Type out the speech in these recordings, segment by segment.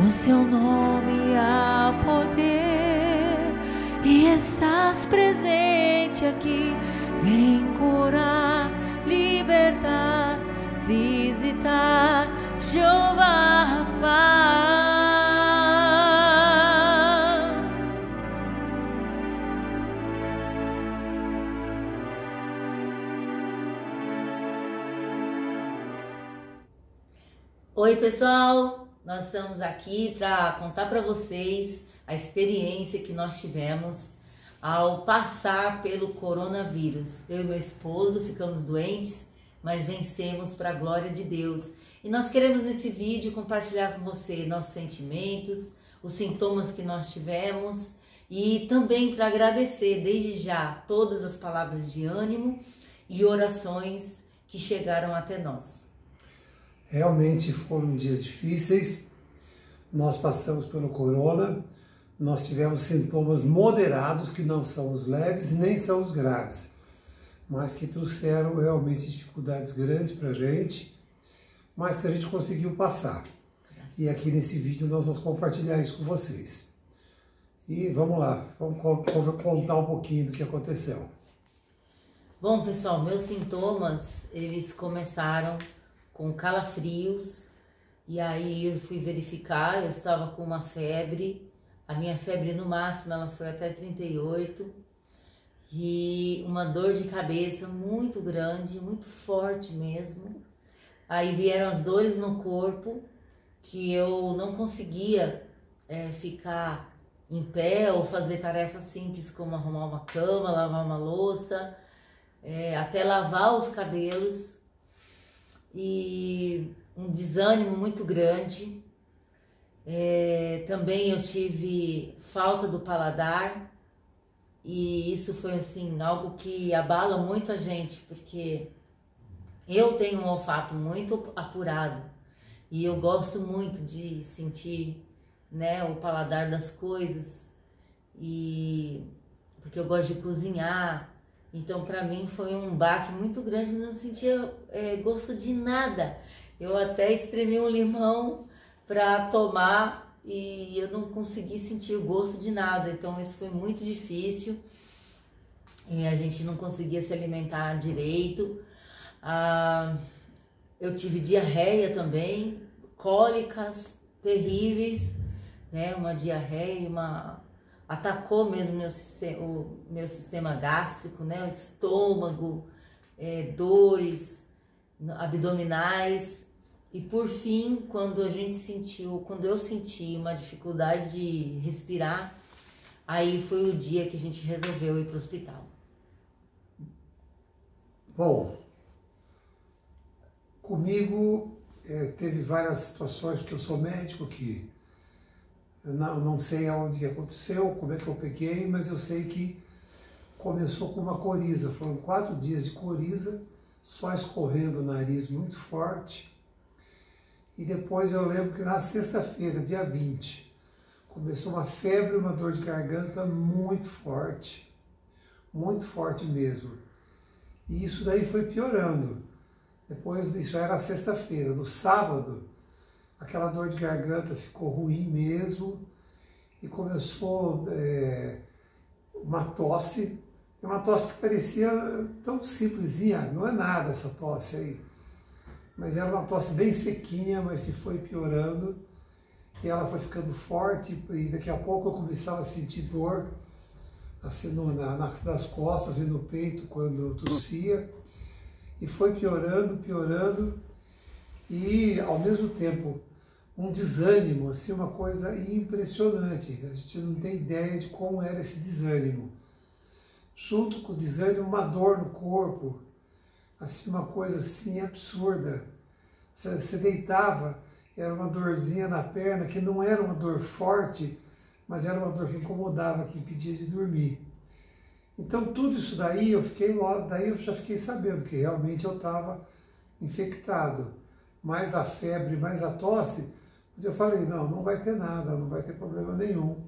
no seu nome há poder, e estás presente aqui. Vem curar, libertar, visitar, Jeová Rafa. Oi pessoal, nós estamos aqui para contar para vocês a experiência que nós tivemos ao passar pelo coronavírus. Eu e meu esposo ficamos doentes, mas vencemos para a glória de Deus. E nós queremos nesse vídeo compartilhar com você nossos sentimentos, os sintomas que nós tivemos e também para agradecer desde já todas as palavras de ânimo e orações que chegaram até nós. Realmente foram dias difíceis, nós passamos pelo corona, nós tivemos sintomas moderados, que não são os leves nem são os graves, mas que trouxeram realmente dificuldades grandes para a gente, mas que a gente conseguiu passar. E aqui nesse vídeo nós vamos compartilhar isso com vocês. E vamos lá, vamos contar um pouquinho do que aconteceu. Bom pessoal, meus sintomas, eles começaram com calafrios, e aí eu fui verificar, eu estava com uma febre, a minha febre no máximo ela foi até 38, e uma dor de cabeça muito grande, muito forte mesmo. Aí vieram as dores no corpo, que eu não conseguia ficar em pé ou fazer tarefas simples como arrumar uma cama, lavar uma louça, até lavar os cabelos. E um desânimo muito grande. Também eu tive falta do paladar, e isso foi assim algo que abala muito a gente, porque eu tenho um olfato muito apurado e eu gosto muito de sentir, né, o paladar das coisas, e porque eu gosto de cozinhar. Então, para mim foi um baque muito grande, eu não sentia gosto de nada. Eu até espremi um limão para tomar e eu não consegui sentir o gosto de nada. Então, isso foi muito difícil. E a gente não conseguia se alimentar direito. Eu tive diarreia também, cólicas terríveis, né? Uma diarreia, atacou mesmo o meu sistema gástrico, né? O estômago, dores abdominais. E por fim, quando eu senti uma dificuldade de respirar, aí foi o dia que a gente resolveu ir para o hospital. Bom, comigo teve várias situações, porque eu sou médico, que eu não sei aonde que aconteceu, como é que eu peguei, mas eu sei que começou com uma coriza. Foram 4 dias de coriza, só escorrendo o nariz muito forte. E depois eu lembro que na sexta-feira, dia 20, começou uma febre, uma dor de garganta muito forte mesmo. E isso daí foi piorando. Depois, isso era sexta-feira. No sábado, aquela dor de garganta ficou ruim mesmo e começou uma tosse que parecia tão simplesinha, não é nada essa tosse aí, mas era uma tosse bem sequinha, mas que foi piorando, e ela foi ficando forte, e daqui a pouco eu começava a sentir dor assim nas costas e no peito quando eu tossia, e foi piorando, e ao mesmo tempo um desânimo, assim, uma coisa impressionante. A gente não tem ideia de como era esse desânimo. Junto com o desânimo, uma dor no corpo, assim, uma coisa assim absurda. Você deitava, era uma dorzinha na perna, que não era uma dor forte, mas era uma dor que incomodava, que impedia de dormir. Então tudo isso daí eu já fiquei sabendo que realmente eu estava infectado. Mais a febre, mais a tosse. Mas eu falei, não vai ter nada, não vai ter problema nenhum.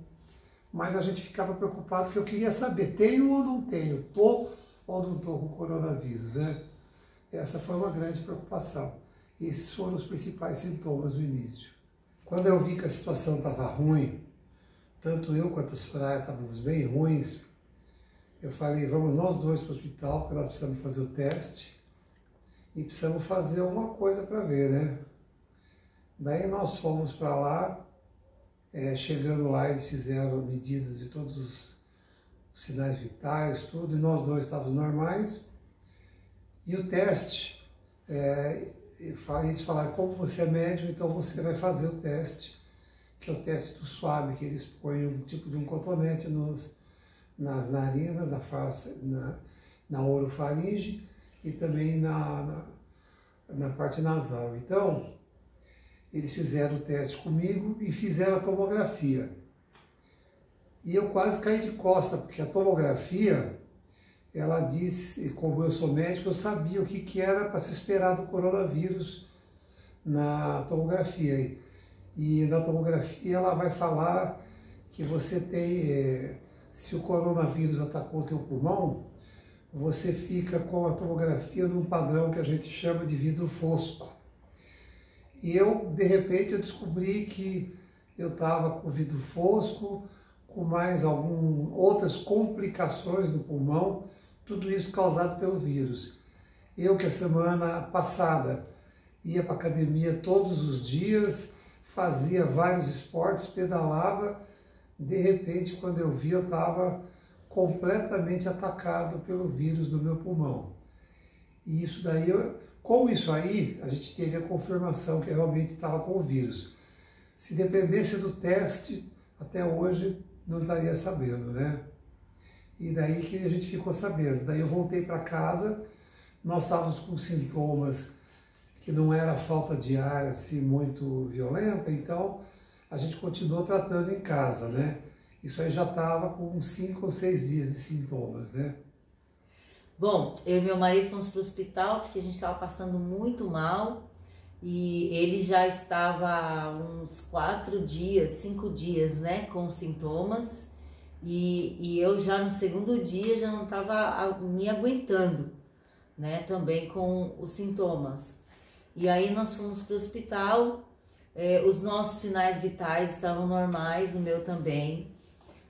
Mas a gente ficava preocupado, porque eu queria saber, tenho ou não tenho, estou ou não estou com coronavírus, né? Essa foi uma grande preocupação. Esses foram os principais sintomas no início. Quando eu vi que a situação estava ruim, tanto eu quanto a Soraya estávamos bem ruins, eu falei, vamos nós dois para o hospital, porque nós precisamos fazer o teste e precisamos fazer alguma coisa para ver, né? Daí nós fomos para lá, chegando lá eles fizeram medidas de todos os sinais vitais, tudo, e nós dois estávamos normais. E o teste, eles falaram, como você é médico, então você vai fazer o teste, que é o teste do SWAB, que eles põem um tipo de um cotonete nas narinas, na orofaringe e também na parte nasal. Então, eles fizeram o teste comigo e fizeram a tomografia. E eu quase caí de costa, porque a tomografia, ela disse, como eu sou médico, eu sabia o que era para se esperar do coronavírus na tomografia. E na tomografia ela vai falar que você tem, se o coronavírus atacou o teu pulmão, você fica com a tomografia num padrão que a gente chama de vidro fosco. E de repente, eu descobri que eu estava com vidro fosco, com mais outras complicações no pulmão, tudo isso causado pelo vírus. Eu que a semana passada ia para a academia todos os dias, fazia vários esportes, pedalava, de repente, quando eu vi, eu estava completamente atacado pelo vírus do meu pulmão. E isso daí, com isso aí, a gente teve a confirmação que eu realmente estava com o vírus. Se dependesse do teste, até hoje não estaria sabendo, né? E daí que a gente ficou sabendo. Daí eu voltei para casa, nós estávamos com sintomas que não era falta de ar assim muito violenta, então a gente continuou tratando em casa, né? Isso aí já estava com 5 ou 6 dias de sintomas, né? Bom, eu e meu marido fomos para o hospital porque a gente estava passando muito mal e ele já estava uns 4 dias, 5 dias, né, com sintomas e eu já no segundo dia já não estava me aguentando, né, também com os sintomas. E aí nós fomos para o hospital, os nossos sinais vitais estavam normais, o meu também.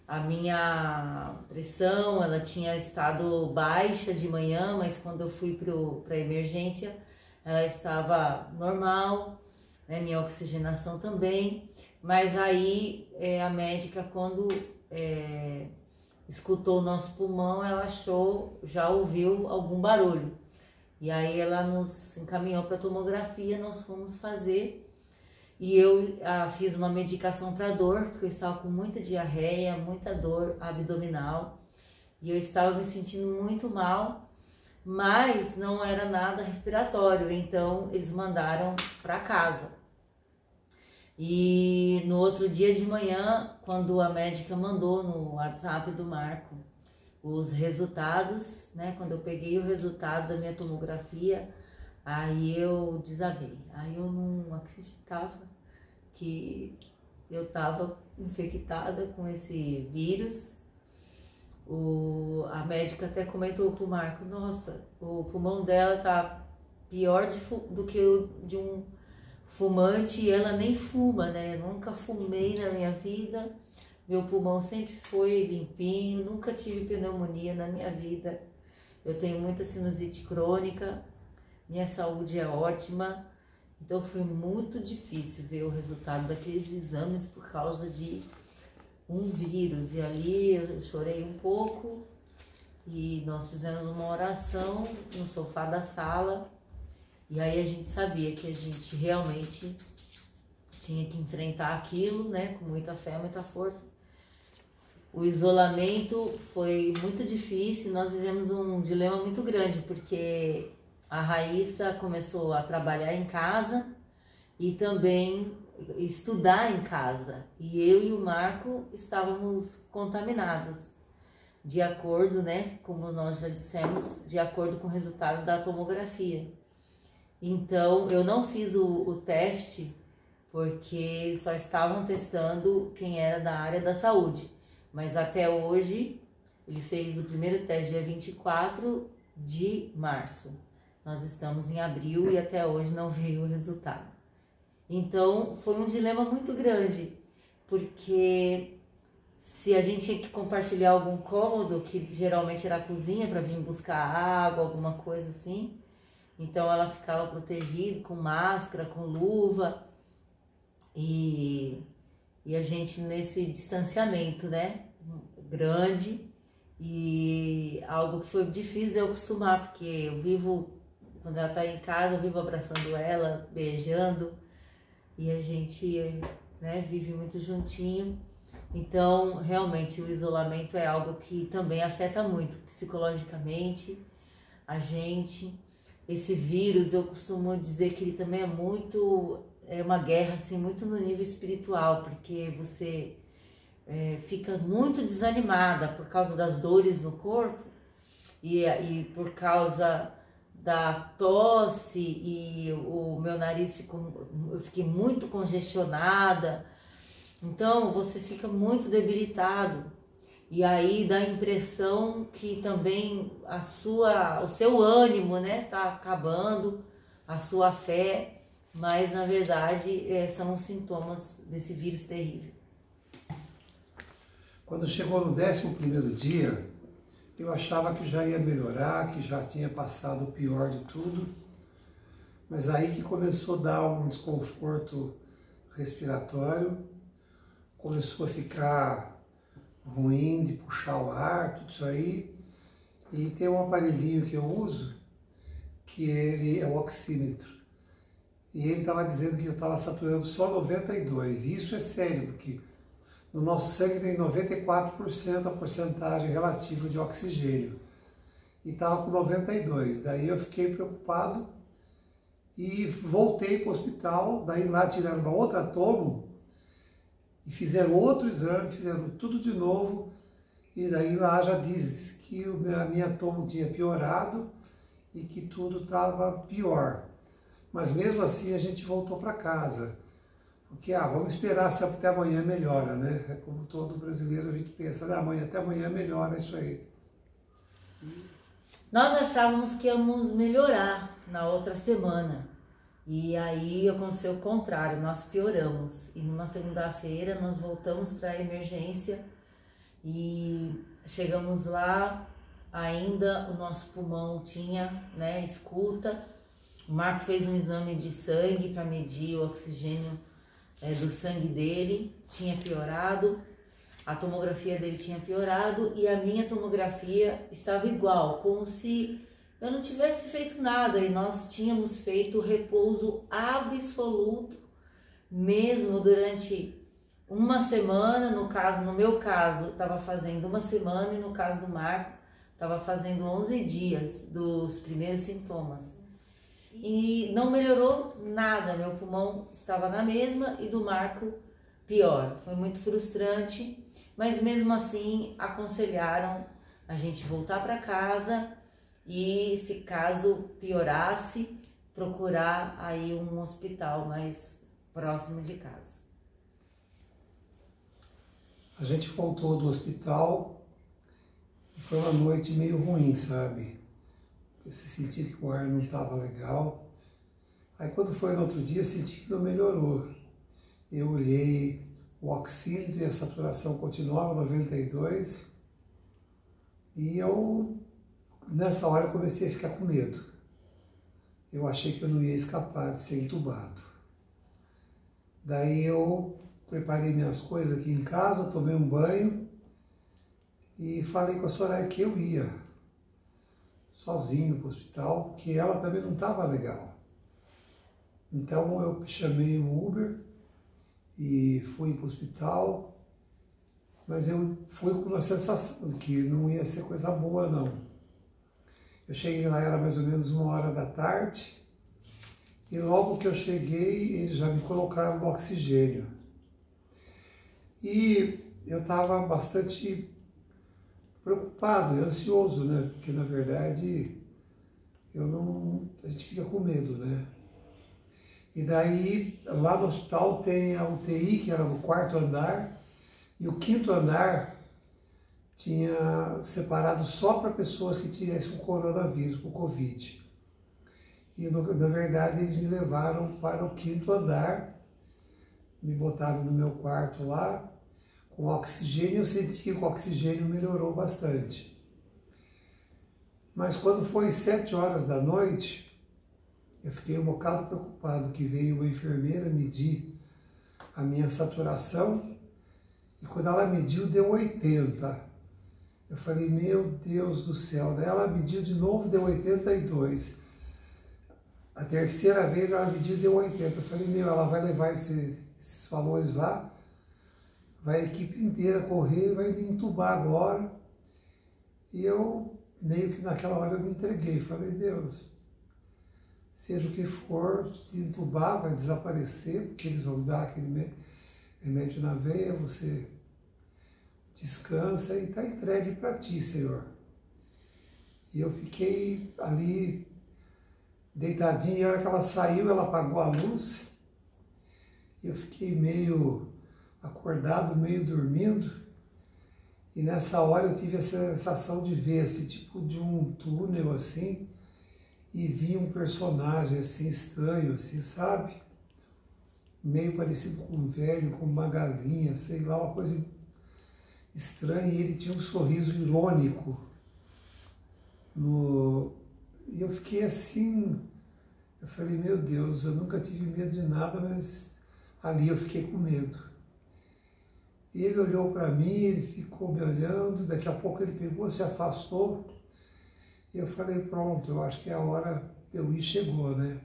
A minha pressão, ela tinha estado baixa de manhã, mas quando eu fui para a emergência, ela estava normal, né? Minha oxigenação também. Mas aí a médica, quando escutou o nosso pulmão, ela já ouviu algum barulho. E aí ela nos encaminhou para a tomografia, nós fomos fazer. E eu fiz uma medicação para dor, porque eu estava com muita diarreia, muita dor abdominal. E eu estava me sentindo muito mal, mas não era nada respiratório, então eles mandaram para casa. E no outro dia de manhã, quando a médica mandou no WhatsApp do Marco os resultados, né? Quando eu peguei o resultado da minha tomografia, aí eu desabei. Aí eu não acreditava que eu estava infectada com esse vírus. A médica até comentou com o Marco, nossa, o pulmão dela tá pior do que o de um fumante e ela nem fuma, né? Eu nunca fumei na minha vida, meu pulmão sempre foi limpinho, nunca tive pneumonia na minha vida. Eu tenho muita sinusite crônica, minha saúde é ótima, então foi muito difícil ver o resultado daqueles exames por causa de um vírus. E ali eu chorei um pouco e nós fizemos uma oração no sofá da sala e aí a gente sabia que a gente realmente tinha que enfrentar aquilo, né, com muita fé, muita força. O isolamento foi muito difícil, nós vivemos um dilema muito grande, porque a Raíssa começou a trabalhar em casa e também estudar em casa. E eu e o Marco estávamos contaminados, de acordo, né, como nós já dissemos, de acordo com o resultado da tomografia. Então, eu não fiz o teste, porque só estavam testando quem era da área da saúde. Mas até hoje, ele fez o primeiro teste dia 24 de março. Nós estamos em abril e até hoje não veio o resultado. Então foi um dilema muito grande, porque se a gente tinha que compartilhar algum cômodo, que geralmente era a cozinha para vir buscar água, alguma coisa assim, então ela ficava protegida com máscara, com luva, e a gente nesse distanciamento, né, grande, e algo que foi difícil de eu acostumar, porque eu vivo, quando ela tá em casa, eu vivo abraçando ela, beijando, e a gente, né, vive muito juntinho. Então, realmente, o isolamento é algo que também afeta muito psicologicamente a gente. Esse vírus, eu costumo dizer que ele também é uma guerra, assim, muito no nível espiritual, porque você fica muito desanimada por causa das dores no corpo e por causa da tosse, e o meu nariz eu fiquei muito congestionada. Então você fica muito debilitado, e aí dá a impressão que também o seu ânimo, né, tá acabando, a sua fé, mas na verdade são os sintomas desse vírus terrível. Quando chegou no 11º dia, eu achava que já ia melhorar, que já tinha passado o pior de tudo, mas aí que começou a dar um desconforto respiratório, começou a ficar ruim de puxar o ar, tudo isso aí. E tem um aparelhinho que eu uso, que ele é o oxímetro. E ele estava dizendo que eu estava saturando só 92. E isso é sério, porque no nosso sangue tem 94% a porcentagem relativa de oxigênio. E estava com 92. Daí eu fiquei preocupado e voltei para o hospital. Daí lá tiraram uma outra tomo, e fizeram outro exame, fizeram tudo de novo, e daí lá já diz que a minha tomo tinha piorado e que tudo estava pior. Mas mesmo assim a gente voltou para casa, porque vamos esperar se até amanhã melhora, né? É como todo brasileiro a gente pensa, até amanhã melhora isso aí. Nós achávamos que íamos melhorar na outra semana. E aí aconteceu o contrário, nós pioramos. E numa segunda-feira nós voltamos para a emergência e chegamos lá, ainda o nosso pulmão tinha, né, escuta. O Marco fez um exame de sangue para medir o oxigênio do sangue dele, tinha piorado, a tomografia dele tinha piorado e a minha tomografia estava igual, como se eu não tivesse feito nada, e nós tínhamos feito repouso absoluto, mesmo durante uma semana. No meu caso, estava fazendo uma semana, e no caso do Marco, estava fazendo 11 dias dos primeiros sintomas. E não melhorou nada, meu pulmão estava na mesma e do Marco pior. Foi muito frustrante, mas mesmo assim aconselharam a gente voltar para casa e, se caso piorasse, procurar aí um hospital mais próximo de casa. A gente voltou do hospital e foi uma noite meio ruim, sabe? Você sentia que o ar não estava legal. Aí quando foi no outro dia, eu senti que não melhorou. Eu olhei o oxímetro e a saturação continuava 92, e eu, nessa hora, comecei a ficar com medo. Eu achei que eu não ia escapar de ser entubado. Daí eu preparei minhas coisas aqui em casa, tomei um banho e falei com a Soraya que eu ia sozinho para o hospital, porque ela também não estava legal. Então eu chamei o Uber e fui para o hospital, mas eu fui com uma sensação de que não ia ser coisa boa, não. Eu cheguei lá, era mais ou menos 13h, e logo que eu cheguei, eles já me colocaram no oxigênio. E eu estava bastante preocupado e ansioso, né? Porque, na verdade, a gente fica com medo, né? E daí, lá no hospital tem a UTI, que era no 4º andar, e o 5º andar tinha separado só para pessoas que tivessem o coronavírus, o Covid. E, na verdade, eles me levaram para o 5º andar, me botaram no meu quarto lá, com oxigênio, eu senti que o oxigênio melhorou bastante. Mas quando foi 7 horas da noite, eu fiquei um bocado preocupado, que veio uma enfermeira medir a minha saturação, e quando ela mediu, deu 80. Eu falei, meu Deus do céu. Daí ela mediu de novo, deu 82. A terceira vez ela mediu, deu 80. Eu falei, meu, ela vai levar esses valores lá, vai a equipe inteira correr, vai me entubar agora. E eu, meio que naquela hora, eu me entreguei. Falei, Deus, seja o que for, se entubar, vai desaparecer, porque eles vão dar aquele remédio na veia, você descansa e está entregue para ti, Senhor. E eu fiquei ali deitadinho, e a hora que ela saiu, ela apagou a luz, e eu fiquei meio acordado, meio dormindo, e nessa hora eu tive a sensação de ver esse tipo de um túnel assim, e vi um personagem assim estranho, assim, sabe? Meio parecido com um velho, com uma galinha, sei lá, uma coisa estranha, e ele tinha um sorriso irônico. E eu fiquei assim, eu falei, meu Deus, eu nunca tive medo de nada, mas ali eu fiquei com medo. E ele olhou para mim, ele ficou me olhando, daqui a pouco ele pegou, se afastou, e eu falei, pronto, eu acho que a hora de eu ir chegou, né?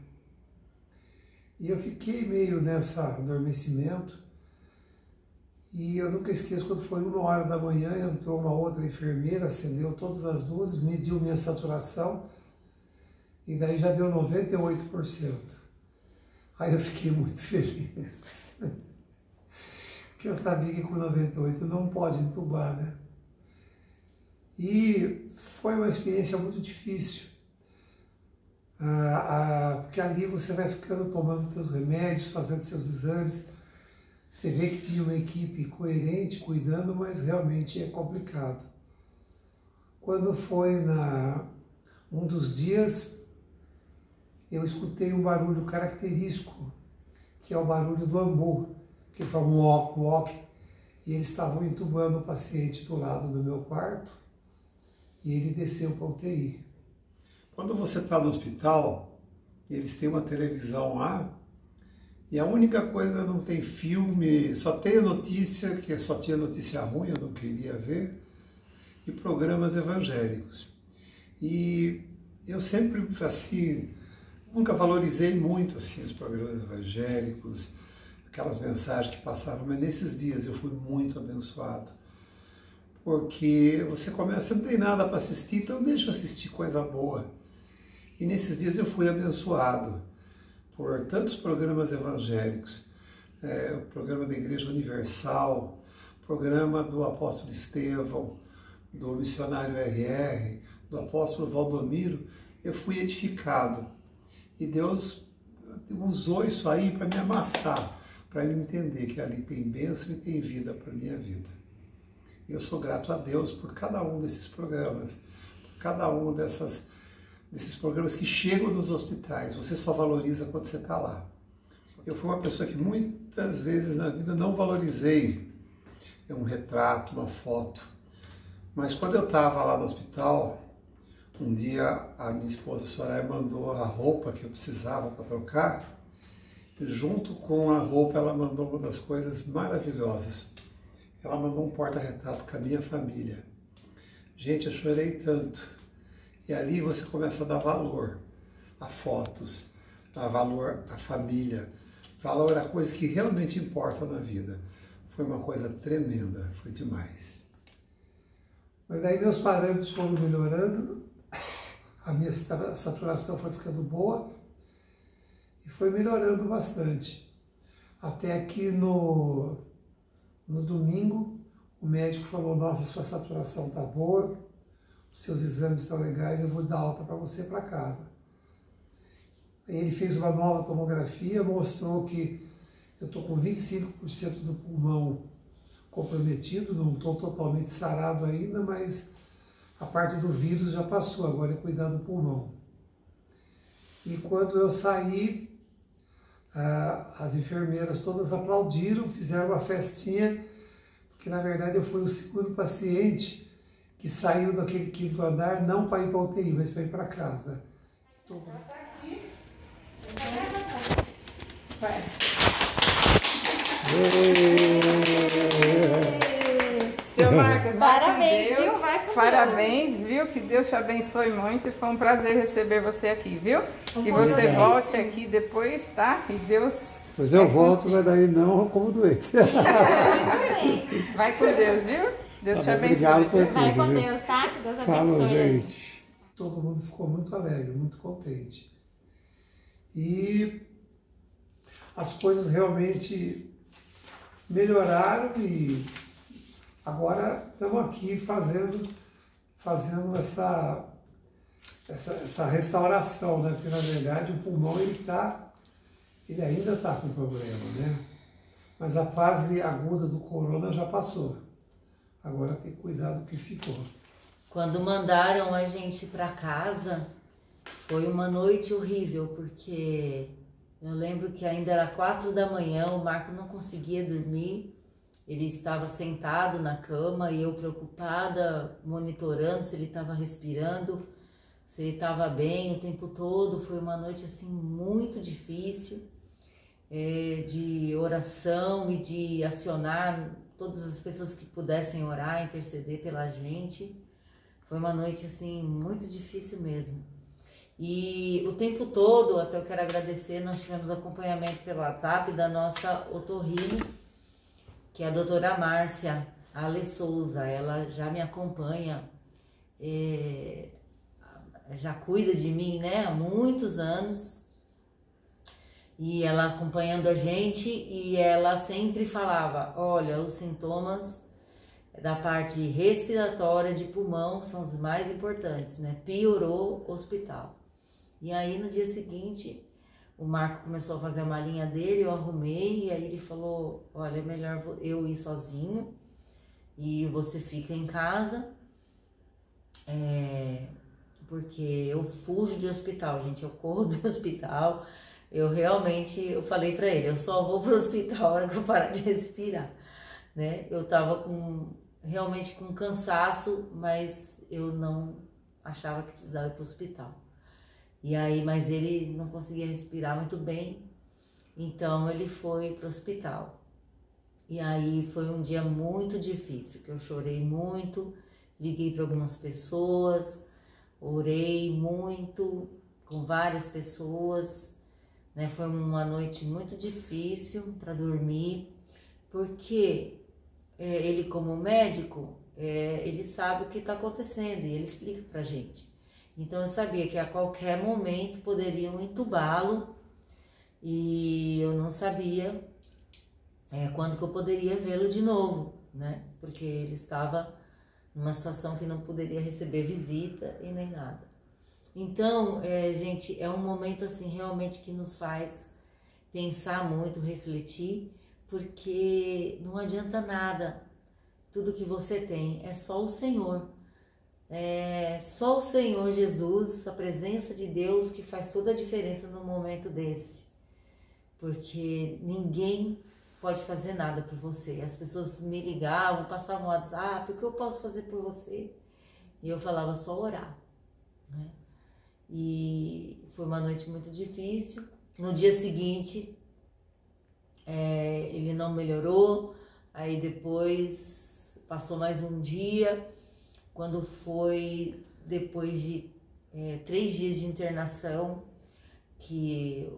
E eu fiquei meio nesse adormecimento, e eu nunca esqueço quando foi 1h da manhã, entrou uma outra enfermeira, acendeu todas as luzes, mediu minha saturação, e daí já deu 98%. Aí eu fiquei muito feliz, porque eu sabia que com 98 não pode entubar, né? E foi uma experiência muito difícil, porque ali você vai ficando tomando seus remédios, fazendo seus exames. Você vê que tinha uma equipe coerente, cuidando, mas realmente é complicado. Quando foi um dos dias, eu escutei um barulho característico, que é o barulho do ambu, que fala um walk, walk, e eles estavam entubando o paciente do lado do meu quarto, e ele desceu para a UTI. Quando você está no hospital, eles têm uma televisão lá, e a única coisa, não tem filme, só tem a notícia, que só tinha notícia ruim, eu não queria ver, e programas evangélicos. E eu sempre, assim, nunca valorizei muito, assim, os programas evangélicos, aquelas mensagens que passaram, mas nesses dias eu fui muito abençoado, porque você não tem nada para assistir, então deixa eu assistir coisa boa. E nesses dias eu fui abençoado por tantos programas evangélicos, o programa da Igreja Universal, o programa do apóstolo Estevão, do missionário RR, do apóstolo Valdomiro. Eu fui edificado, e Deus usou isso aí para me amassar, para me entender que ali tem bênção e tem vida para a minha vida. Eu sou grato a Deus por cada um desses programas, cada um desses programas que chegam nos hospitais. Você só valoriza quando você está lá. Eu fui uma pessoa que muitas vezes na vida não valorizei um retrato, uma foto. Mas quando eu estava lá no hospital, um dia a minha esposa Soraya mandou a roupa que eu precisava para trocar, e junto com a roupa ela mandou uma das coisas maravilhosas. Ela mandou um porta-retrato com a minha família. Gente, eu chorei tanto. E ali você começa a dar valor a fotos, a valor à família, valor a coisas que realmente importam na vida. Foi uma coisa tremenda, foi demais. Mas daí meus parâmetros foram melhorando, a minha saturação foi ficando boa e foi melhorando bastante. Até que no domingo o médico falou, nossa, sua saturação está boa, seus exames estão legais, eu vou dar alta para você para casa. Ele fez uma nova tomografia, mostrou que eu estou com 25% do pulmão comprometido, não estou totalmente sarado ainda, mas a parte do vírus já passou, agora é cuidar do pulmão. E quando eu saí, as enfermeiras todas aplaudiram, fizeram uma festinha, porque na verdade eu fui o segundo paciente que saiu daquele 5º andar, não para ir para a UTI, mas para ir para casa. Vai. Seu Marcos, parabéns, Deus. viu? Vai com Parabéns, viu? Que Deus te abençoe muito e foi um prazer receber você aqui, viu? Que você Obrigado. volte aqui depois, tá? E Deus... Pois eu volto, mas daí não como doente. Vai com Deus, viu? Deus te abençoe. Obrigado por Vai tudo, com viu? Deus, tá? Que Deus Falou, abençoe. gente. Todo mundo ficou muito alegre, muito contente. E as coisas realmente melhoraram e agora estamos aqui fazendo essa restauração, né? Porque na verdade o pulmão ele ainda está com problema, né? Mas a fase aguda do corona já passou. Agora tem que cuidar do que ficou. Quando mandaram a gente para casa, foi uma noite horrível, porque eu lembro que ainda era 4 da manhã, o Marco não conseguia dormir, ele estava sentado na cama e eu preocupada, monitorando se ele estava respirando, se ele estava bem o tempo todo. Foi uma noite assim muito difícil, de oração e de acionar todas as pessoas que pudessem orar, interceder pela gente. Foi uma noite assim muito difícil mesmo. E o tempo todo, até eu quero agradecer, nós tivemos acompanhamento pelo WhatsApp da nossa otorrino, que é a doutora Márcia Ale Souza. Ela já me acompanha, já cuida de mim, né, há muitos anos. E ela acompanhando a gente, e ela sempre falava, olha, os sintomas da parte respiratória de pulmão são os mais importantes, né? Piorou, hospital. E aí no dia seguinte, o Marco começou a fazer a malinha dele, eu arrumei, e aí ele falou, olha, é melhor eu ir sozinho e você fica em casa, porque eu fujo de hospital, gente, eu corro do hospital. Eu falei pra ele, eu só vou pro hospital a hora que eu parar de respirar, né? Eu tava realmente com cansaço, mas eu não achava que precisava ir pro hospital. E aí, mas ele não conseguia respirar muito bem, então ele foi pro hospital. E aí foi um dia muito difícil, que eu chorei muito, liguei para algumas pessoas, orei muito com várias pessoas, né? Foi uma noite muito difícil para dormir, porque ele como médico, ele sabe o que está acontecendo e ele explica pra gente. Então eu sabia que a qualquer momento poderiam entubá-lo e eu não sabia quando que eu poderia vê-lo de novo, né? Porque ele estava numa situação que não poderia receber visita e nem nada. Então, gente, é um momento assim realmente que nos faz pensar muito, refletir, porque não adianta nada, tudo que você tem é só o Senhor. É só o Senhor Jesus, a presença de Deus, que faz toda a diferença num momento desse. Porque ninguém pode fazer nada por você. As pessoas me ligavam, passavam o WhatsApp, o que eu posso fazer por você? E eu falava só orar, né? E foi uma noite muito difícil. No dia seguinte, ele não melhorou. Aí depois passou mais um dia. Quando foi depois de 3 dias de internação, que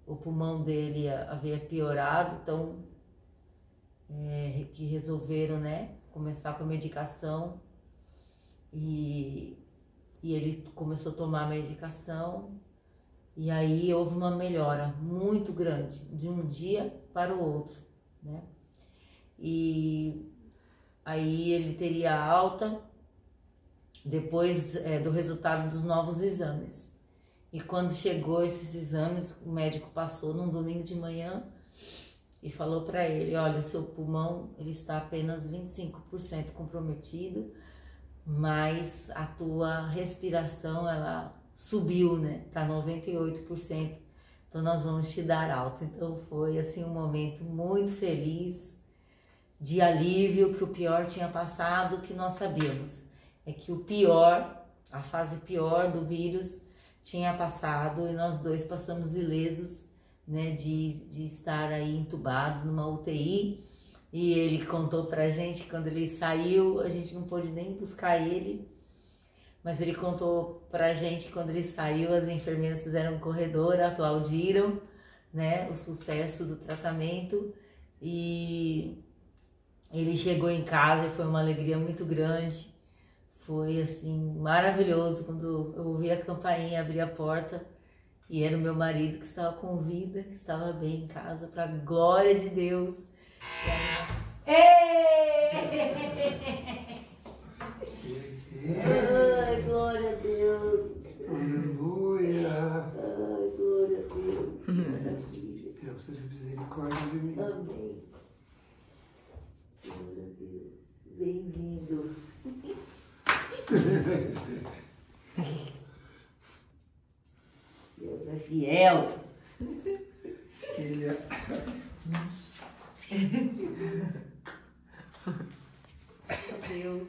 o pulmão dele havia piorado, então que resolveram, né, começar com a medicação e ele começou a tomar a medicação e aí houve uma melhora muito grande de um dia para o outro, né? E aí ele teria alta depois do resultado dos novos exames. E quando chegou esses exames, o médico passou num domingo de manhã e falou para ele, olha, seu pulmão ele está apenas 25% comprometido, mas a tua respiração ela subiu, né? Tá 98%. então nós vamos te dar alta. Então foi assim um momento muito feliz, de alívio, que o pior tinha passado. Que nós sabíamos é que o pior, a fase pior do vírus tinha passado, e nós dois passamos ilesos, né, de estar aí entubado numa UTI. E ele contou pra gente, quando ele saiu, a gente não pôde nem buscar ele, mas ele contou pra gente, quando ele saiu, as enfermeiras fizeram um corredor, aplaudiram, né, o sucesso do tratamento, e ele chegou em casa e foi uma alegria muito grande. Foi assim, maravilhoso quando eu ouvi a campainha abrir a porta e era o meu marido, que estava com vida, que estava bem em casa, para a glória de Deus. Ai, glória a Deus. Aleluia. Ai, glória a Deus. Deus seja misericórdia de mim. Amém. Glória a Deus. Bem-vindo. Deus é fiel. Ele é... Deus.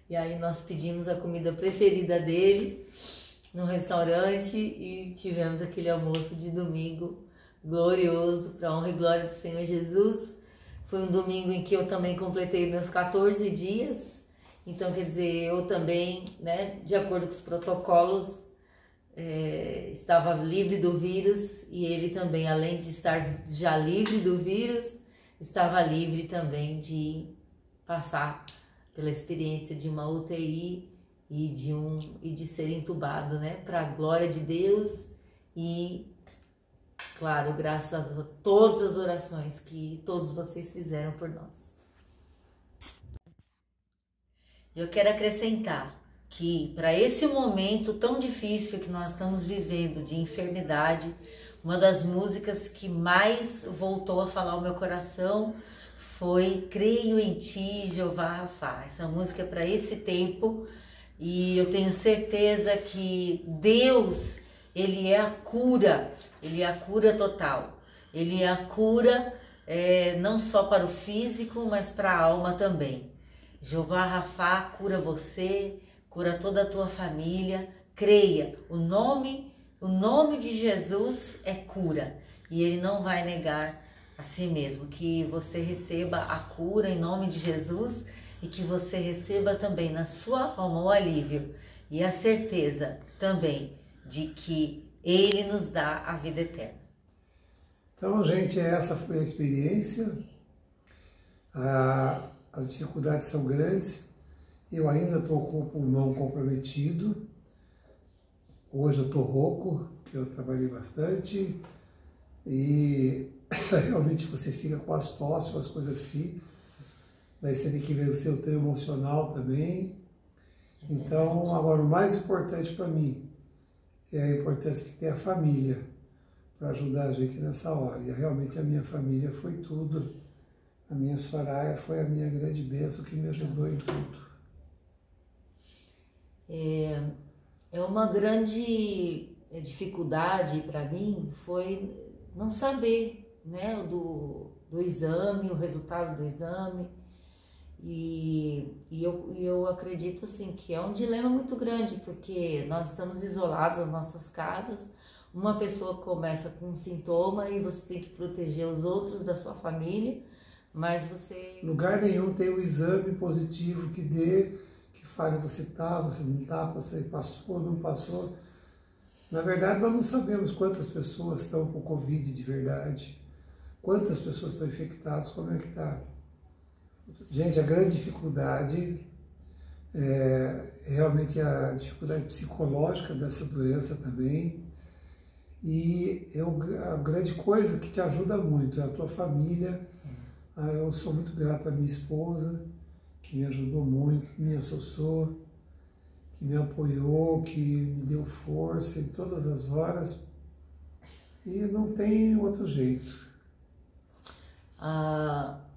E aí nós pedimos a comida preferida dele no restaurante e tivemos aquele almoço de domingo glorioso, para a honra e glória do Senhor Jesus. Foi um domingo em que eu também completei meus 14 dias. Então, quer dizer, eu também, né, de acordo com os protocolos, estava livre do vírus, e ele também, além de estar já livre do vírus, estava livre também de passar pela experiência de uma UTI e de ser entubado, né, para a glória de Deus e, claro, graças a todas as orações que todos vocês fizeram por nós. Eu quero acrescentar que, para esse momento tão difícil que nós estamos vivendo de enfermidade, uma das músicas que mais voltou a falar ao meu coração foi Creio em Ti, Jeová Rafá. Essa música é para esse tempo, e eu tenho certeza que Deus, Ele é a cura total. Ele é a cura não só para o físico, mas para a alma também. Jeová Rafá cura você, cura toda a tua família. Creia, o nome de Jesus é cura, e Ele não vai negar a si mesmo. Que você receba a cura em nome de Jesus, e que você receba também na sua alma o alívio e a certeza também de que Ele nos dá a vida eterna. Então, gente, essa foi a experiência. As dificuldades são grandes. Eu ainda estou com o pulmão comprometido. Hoje eu estou rouco, porque eu trabalhei bastante. E realmente você fica com as tosses, com as coisas assim. Daí você tem que vencer o teu emocional também. Então, agora, o mais importante para mim é a importância que tem a família para ajudar a gente nessa hora. E realmente a minha família foi tudo. A minha Soraya foi a minha grande bênção, que me ajudou em tudo. É uma grande dificuldade para mim, foi não saber, né, do exame, o resultado do exame. E eu acredito assim que é um dilema muito grande, porque nós estamos isolados nas nossas casas. Uma pessoa começa com um sintoma e você tem que proteger os outros da sua família, mas você... Lugar nenhum tem um exame positivo que fale você tá, você não tá, você passou, não passou. Na verdade, nós não sabemos quantas pessoas estão com Covid de verdade, quantas pessoas estão infectadas, como é que tá. Gente, a grande dificuldade é realmente a dificuldade psicológica dessa doença também. E a grande coisa que te ajuda muito é a tua família. Eu sou muito grato à minha esposa, que me ajudou muito, minha Sossô, que me apoiou, que me deu força em todas as horas. E não tem outro jeito.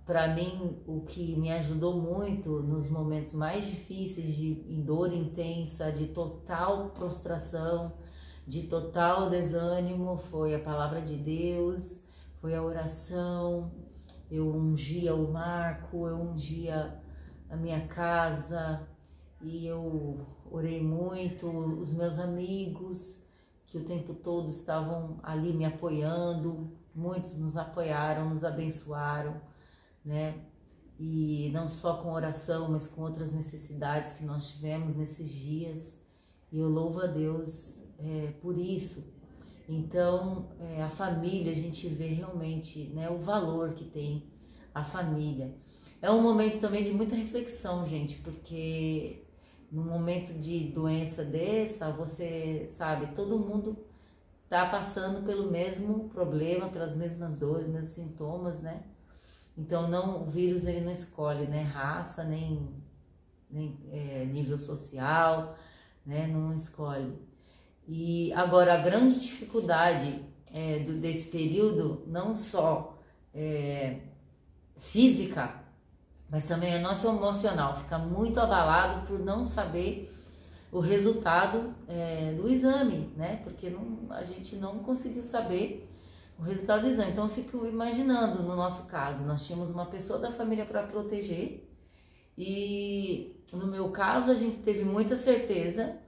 Para mim, o que me ajudou muito nos momentos mais difíceis, em dor intensa, de total prostração, de total desânimo foi a palavra de Deus, foi a oração. Eu ungia o Marco, eu ungia a minha casa e eu orei muito. Os meus amigos que o tempo todo estavam ali me apoiando, muitos nos apoiaram, nos abençoaram, né? E não só com oração, mas com outras necessidades que nós tivemos nesses dias. E eu louvo a Deus por isso. Então, a família, a gente vê realmente, né, o valor que tem a família. É um momento também de muita reflexão, gente, porque no momento de doença dessa, você sabe, todo mundo tá passando pelo mesmo problema, pelas mesmas dores, mesmos sintomas, né? Então, o vírus ele não escolhe, né, raça, nem nível social, né, não escolhe. E agora, a grande dificuldade desse período, não só física, mas também é nosso emocional, fica muito abalado por não saber o resultado do exame, né? Porque a gente não conseguiu saber o resultado do exame. Então eu fico imaginando, no nosso caso, nós tínhamos uma pessoa da família para proteger e no meu caso a gente teve muita certeza,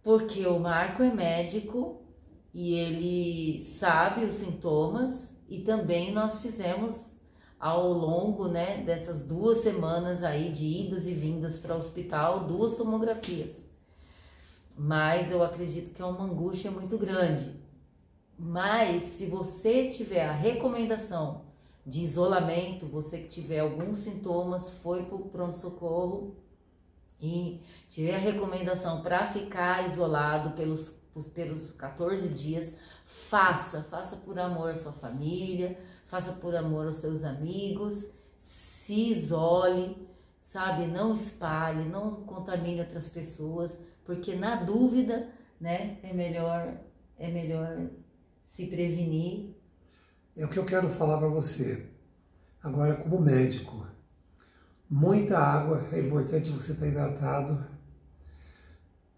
porque o Marco é médico e ele sabe os sintomas e também nós fizemos ao longo, né, dessas 2 semanas aí de idas e vindas para o hospital, 2 tomografias. Mas eu acredito que é uma angústia muito grande. Mas se você tiver a recomendação de isolamento, você que tiver alguns sintomas, foi para o pronto-socorro e tiver a recomendação para ficar isolado pelos 14 dias, faça por amor à sua família, faça por amor aos seus amigos, se isole, sabe? Não espalhe, não contamine outras pessoas, porque na dúvida, né, é melhor se prevenir. É o que eu quero falar para você, agora como médico. Muita água, é importante você estar hidratado.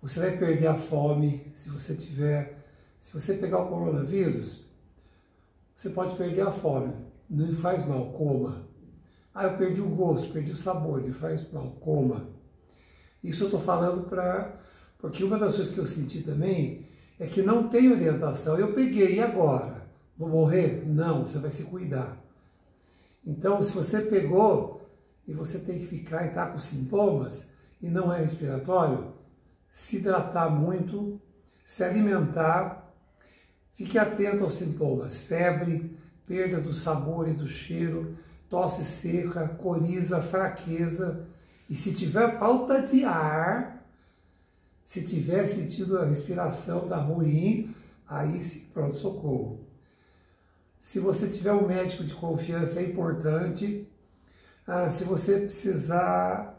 Você vai perder a fome se você pegar o coronavírus, você pode perder a fome, não faz mal, coma. Ah, eu perdi o gosto, perdi o sabor, não faz mal, coma. Isso eu estou falando porque uma das coisas que eu senti também é que não tem orientação. Eu peguei, e agora? Vou morrer? Não, você vai se cuidar. Então, se você pegou e você tem que ficar e está com sintomas e não é respiratório, se hidratar muito, se alimentar, fique atento aos sintomas, febre, perda do sabor e do cheiro, tosse seca, coriza, fraqueza. E se tiver falta de ar, se tiver sentido a respiração tá ruim, aí sim, pronto, socorro. Se você tiver um médico de confiança, é importante. Se você precisar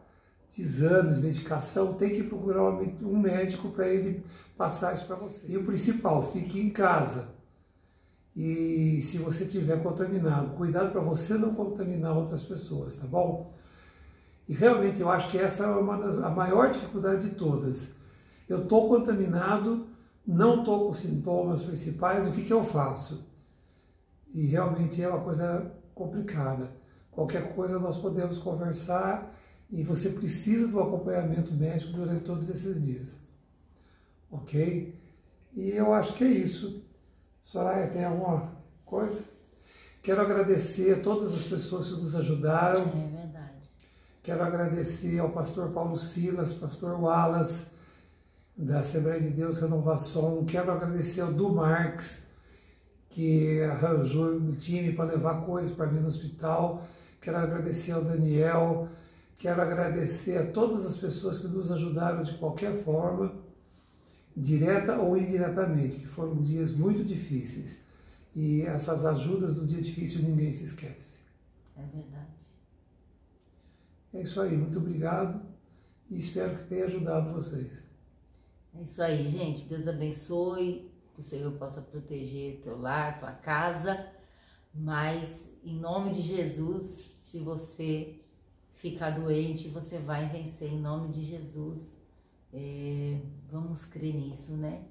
de exames, medicação, tem que procurar um médico para ele passar isso para você. E o principal, fique em casa. E se você estiver contaminado, cuidado para você não contaminar outras pessoas, tá bom? E realmente eu acho que essa é a maior dificuldade de todas. Eu estou contaminado, não estou com sintomas principais, o que eu faço? E realmente é uma coisa complicada. Qualquer coisa nós podemos conversar e você precisa do acompanhamento médico durante todos esses dias. Ok? E eu acho que é isso. Soraya, tem alguma coisa? Quero agradecer a todas as pessoas que nos ajudaram. É verdade. Quero agradecer ao pastor Paulo Silas, pastor Wallace, da Assembleia de Deus Renovação. Quero agradecer ao Du Marques, que arranjou um time para levar coisas para mim no hospital. Quero agradecer ao Daniel. Quero agradecer a todas as pessoas que nos ajudaram de qualquer forma, direta ou indiretamente, que foram dias muito difíceis. E essas ajudas no dia difícil ninguém se esquece. É verdade. É isso aí, muito obrigado e espero que tenha ajudado vocês. É isso aí, gente. Deus abençoe, que o Senhor possa proteger teu lar, tua casa, mas em nome de Jesus, se você ficar doente, você vai vencer em nome de Jesus. Vamos crer nisso, né?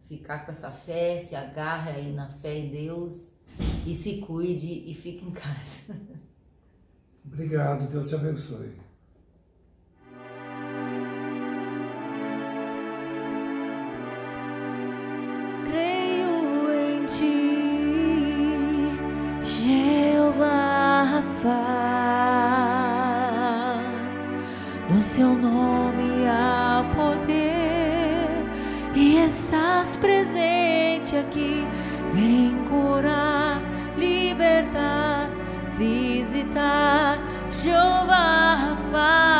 ficar com essa fé, se agarre aí na fé em Deus e se cuide e fique em casa. Obrigado, Deus te abençoe. Creio em ti, Jeová Rafa, no seu nome há poder e estás presente aqui. Vem curar, libertar, visitar, Jeová Rafa.